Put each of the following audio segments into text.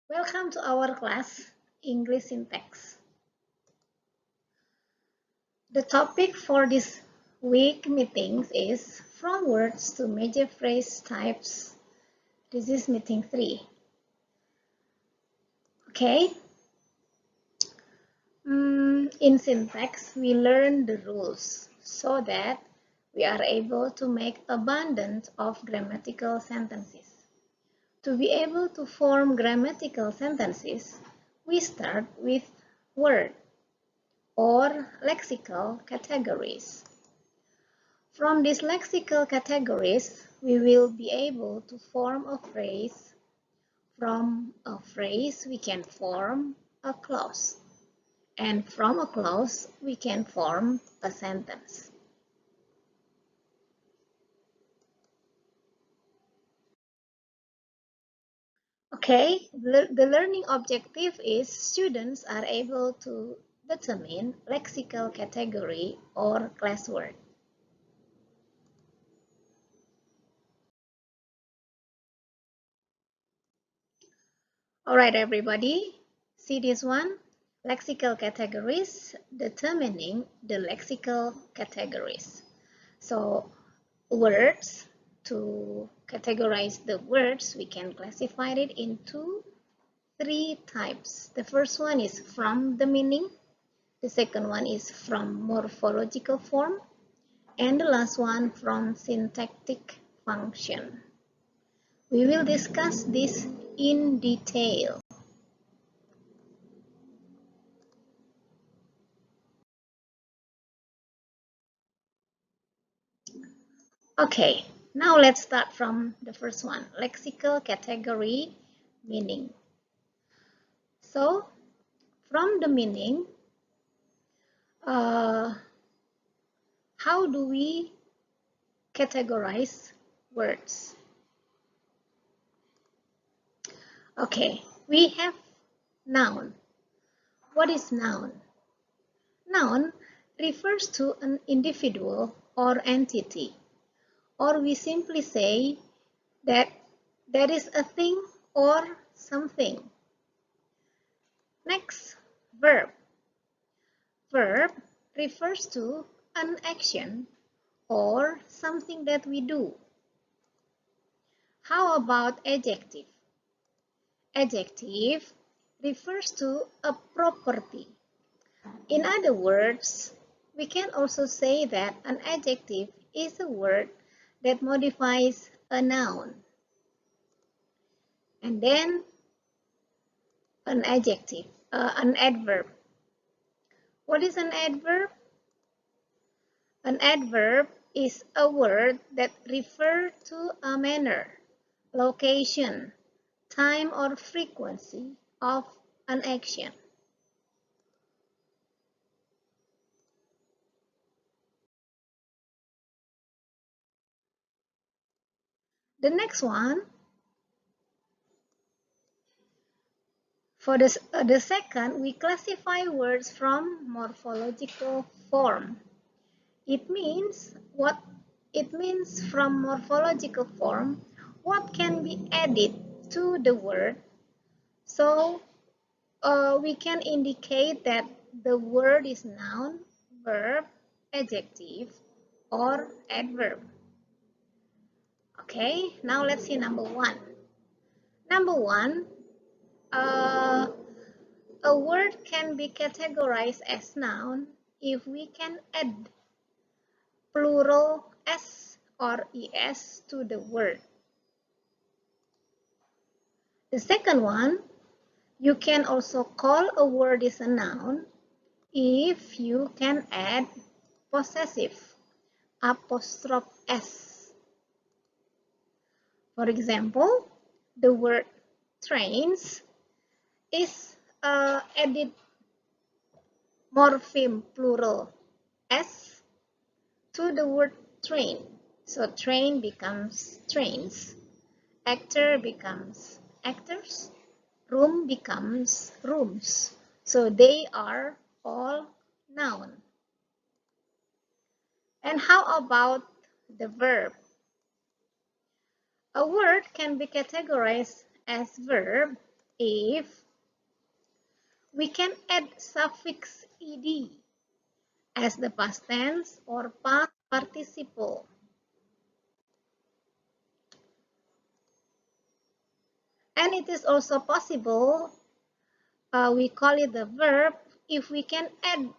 Welcome to our class, English Syntax. The topic for this week meetings is From Words to Major Phrase Types. This is meeting 3. Okay. In syntax, we learn the rules so that we are able to make abundance of grammatical sentences. To be able to form grammatical sentences, we start with word or lexical categories. From these lexical categories, we will be able to form a phrase. From a phrase, we can form a clause. And from a clause, we can form a sentence. Okay, the learning objective is students are able to determine lexical category or class word. Alright, everybody, see this one? Lexical categories, determining the lexical categories. So, words, to categorize the words, we can classify it into 3 types. The first one is from the meaning, the second one is from morphological form, and the last one from syntactic function. We will discuss this in detail. Okay, now let's start from the first one, lexical category meaning. So, from the meaning, how do we categorize words? Okay, we have noun. What is noun? Noun refers to an individual or entity, or we simply say that there is a thing or something. Next, verb. Verb refers to an action or something that we do. How about adjective? Adjective refers to a property. In other words, we can also say that an adjective is a word that modifies a noun. And then an adjective, an adverb. What is an adverb? An adverb is a word that refers to a manner, location, time or frequency of an action. The next one, for the second, we classify words from morphological form. It means from morphological form, what can be added to the word. So we can indicate that the word is noun, verb, adjective, or adverb. Okay, now let's see number 1. Number 1, a word can be categorized as noun if we can add plural s or es to the word. The second one, you can also call a word is a noun if you can add possessive apostrophe s. For example, the word trains is added morpheme plural s to the word train. So train becomes trains, actor becomes actors, room becomes rooms. So they are all noun. And how about the verb? A word can be categorized as verb if we can add suffix ed as the past tense or past participle. And it is also possible, we call it the verb, if we can add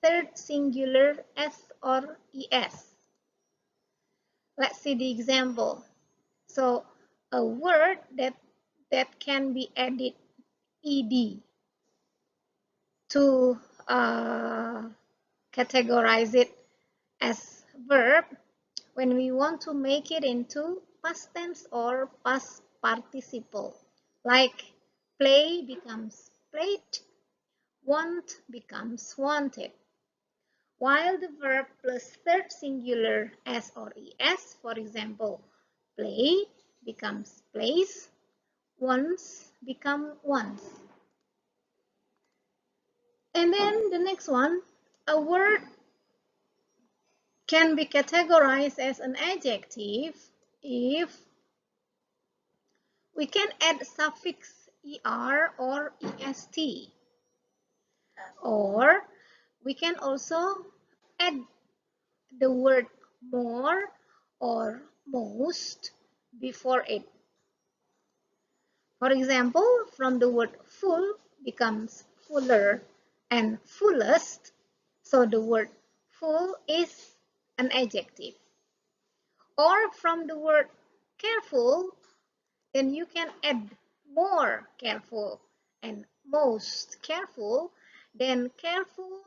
third singular s or es. Let's see the example. So a word that can be added ed to categorize it as verb when we want to make it into past tense or past participle. Like play becomes played, want becomes wanted. While the verb plus third singular s or es, for example, play becomes plays, wants become wants. And then the next one, a word can be categorized as an adjective if we can add suffix er or est, or we can also add the word more or most before it. For example, from the word full becomes fuller and fullest, so the word full is an adjective. Or from the word careful, then you can add more careful and most careful, then careful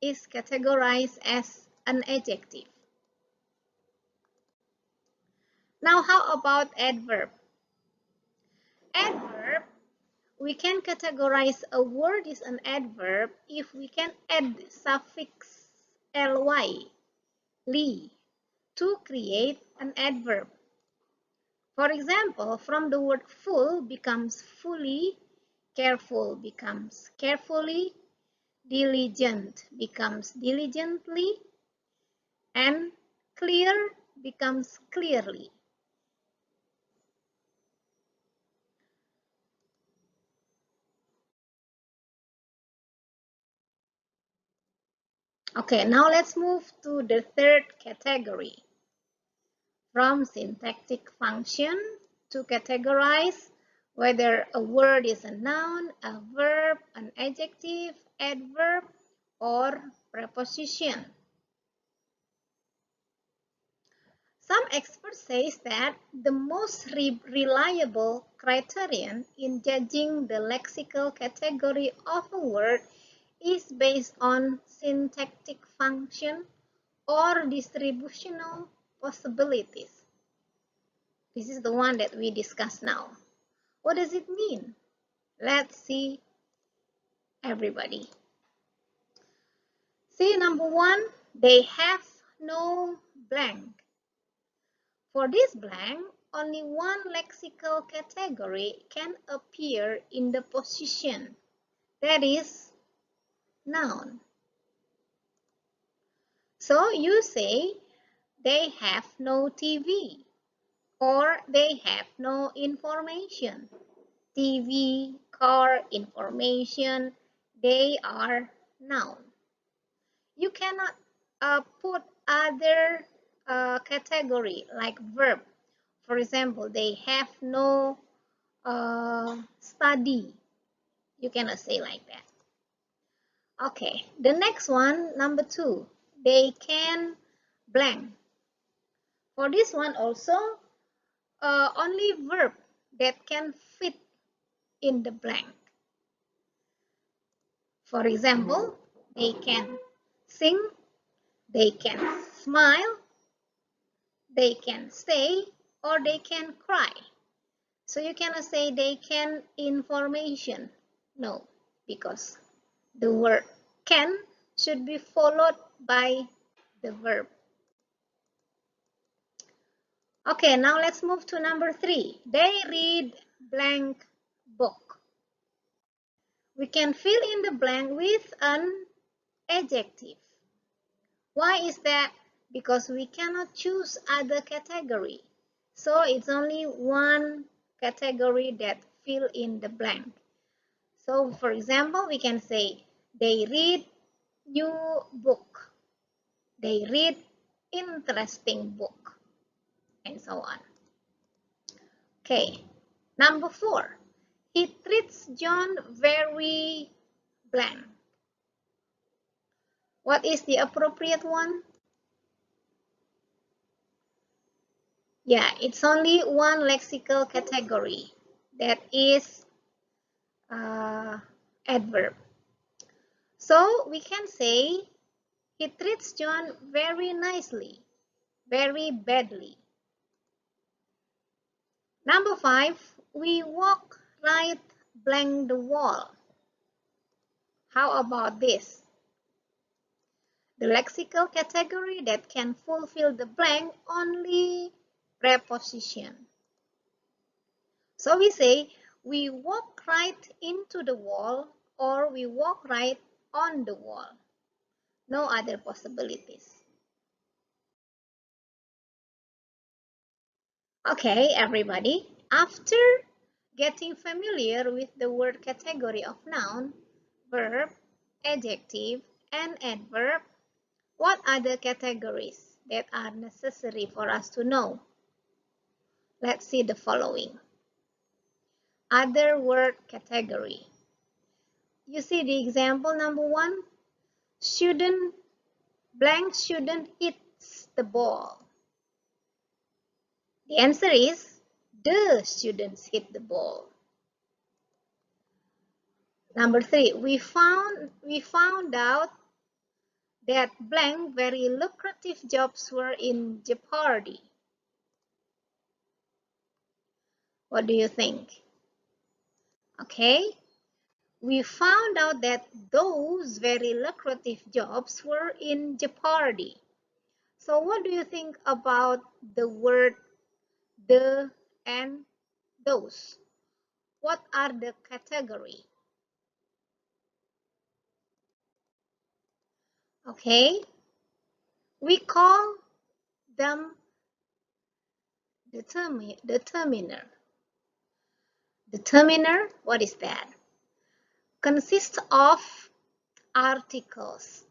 is categorized as an adjective. Now how about adverb? Adverb, we can categorize a word as an adverb if we can add suffix ly, li, to create an adverb. For example, from the word full becomes fully, careful becomes carefully, diligent becomes diligently, and clear becomes clearly. Okay, now let's move to the third category. From syntactic function to categorize whether a word is a noun, a verb, an adjective, adverb, or preposition. Some experts say that the most reliable criterion in judging the lexical category of a word is based on syntactic function or distributional possibilities. This is the one that we discuss now. What does it mean? Let's see, everybody. See, number one, they have no blank. For this blank, only one lexical category can appear in the position, that is, noun. So you say, they have no TV, or they have no information. TV, car, information, they are noun. You cannot put other category like verb. For example, they have no study. You cannot say like that. Okay, the next one, number two, they can blank. For this one also, only verb that can fit in the blank. For example, they can sing, they can smile, they can stay, or they can cry. So you cannot say they can information. No, because the word can should be followed by the verb. Okay, now let's move to number three. They read blank book. We can fill in the blank with an adjective. Why is that? Because we cannot choose other category. So it's only one category that fill in the blank. So for example, we can say they read new book. They read interesting book, and so on. Okay, number 4. He treats John very blank. What is the appropriate one? Yeah, it's only one lexical category, that is adverb. So we can say he treats John very nicely, very badly. Number 5, we walk right blank the wall. How about this? The lexical category that can fulfill the blank only preposition. So we say we walk right into the wall or we walk right on the wall. No other possibilities. Okay, everybody. After getting familiar with the word category of noun, verb, adjective, and adverb, what are the categories that are necessary for us to know? Let's see the following. Other word category. You see the example number 1? Shouldn't hit the ball. The answer is the students hit the ball. Number 3, we found out that blank very lucrative jobs were in jeopardy. What do you think? Okay, we found out that those very lucrative jobs were in jeopardy. So what do you think about the word the and those? What are the category? Okay, we call them determiner. Determiner, what is that? Consists of articles.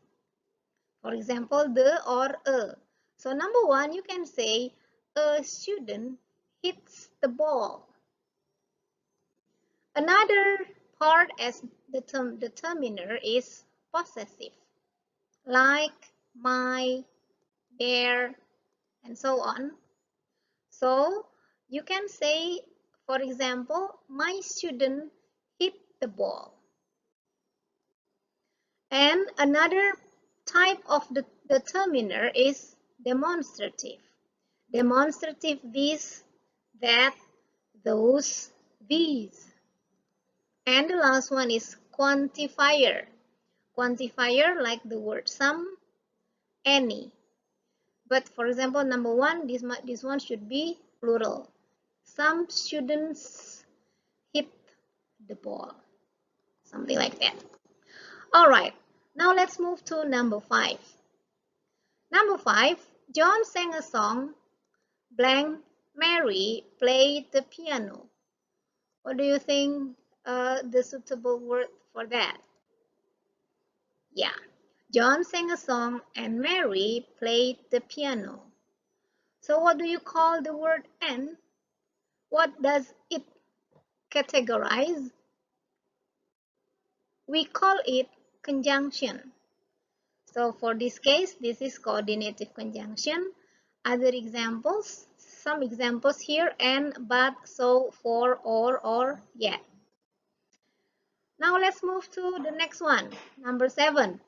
For example, the or a. So number 1, you can say a student hits the ball. Another part as the term determiner is possessive, like my, their, and so on. So you can say, for example, my student hit the ball. And another type of the determiner is demonstrative. Demonstrative this, that, those, these. And the last one is quantifier. Quantifier like the word some, any. But for example, number 1, this one should be plural. Some students hit the ball. Something like that. Alright, now let's move to number 5. Number 5, John sang a song, blank, Mary played the piano. What do you think the suitable word for that? Yeah, John sang a song and Mary played the piano. So what do you call the word and? What does it categorize? We call it conjunction. So for this case, this is coordinative conjunction. Other examples, some examples here, and, but, so, for, or, yet. Now let's move to the next one. Number 7.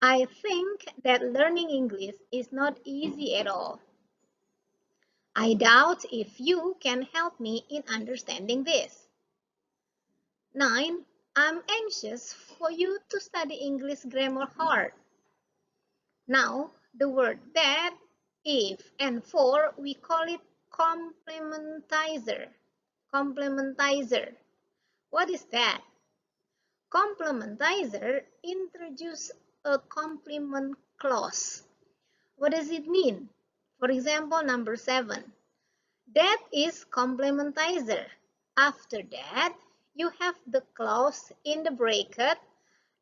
I think that learning English is not easy at all. I doubt if you can help me in understanding this. 9. I'm anxious for you to study English grammar hard. Now, the word that, if, and for, we call it complementizer. Complementizer. What is that? Complementizer introduces a complement clause. What does it mean? For example, number 7. That is complementizer. After that, you have the clause in the bracket.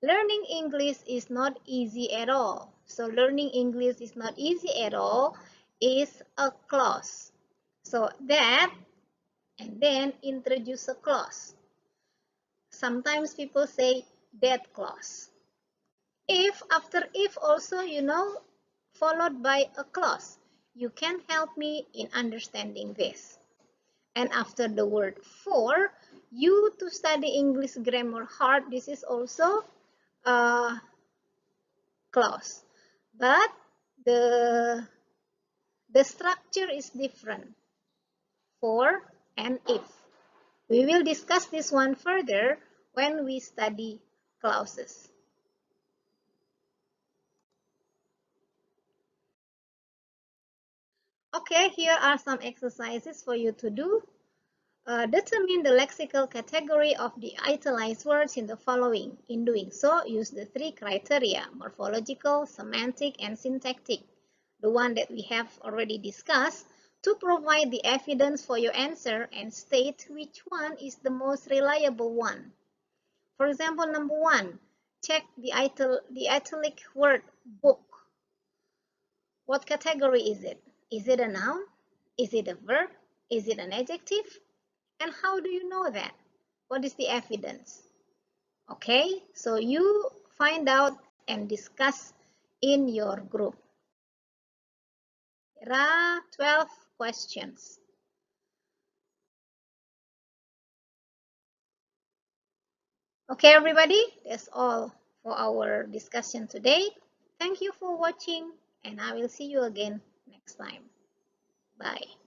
Learning English is not easy at all. So learning English is not easy at all is a clause. So that, and then introduce a clause. Sometimes people say that clause. If, after if also, followed by a clause. You can help me in understanding this. And after the word for, you to study English grammar hard, this is also a clause. But the structure is different, for and if. We will discuss this one further when we study clauses. Okay, here are some exercises for you to do. Determine the lexical category of the italicized words in the following. In doing so, use the three criteria: morphological, semantic, and syntactic, the one that we have already discussed, to provide the evidence for your answer and state which one is the most reliable one. For example, number 1, check the italic word book. What category is it? Is it a noun? Is it a verb? Is it an adjective? And how do you know that? What is the evidence? Okay, so you find out and discuss in your group. There are 12 questions. Okay, everybody, that's all for our discussion today. Thank you for watching, and I will see you again next time. Bye.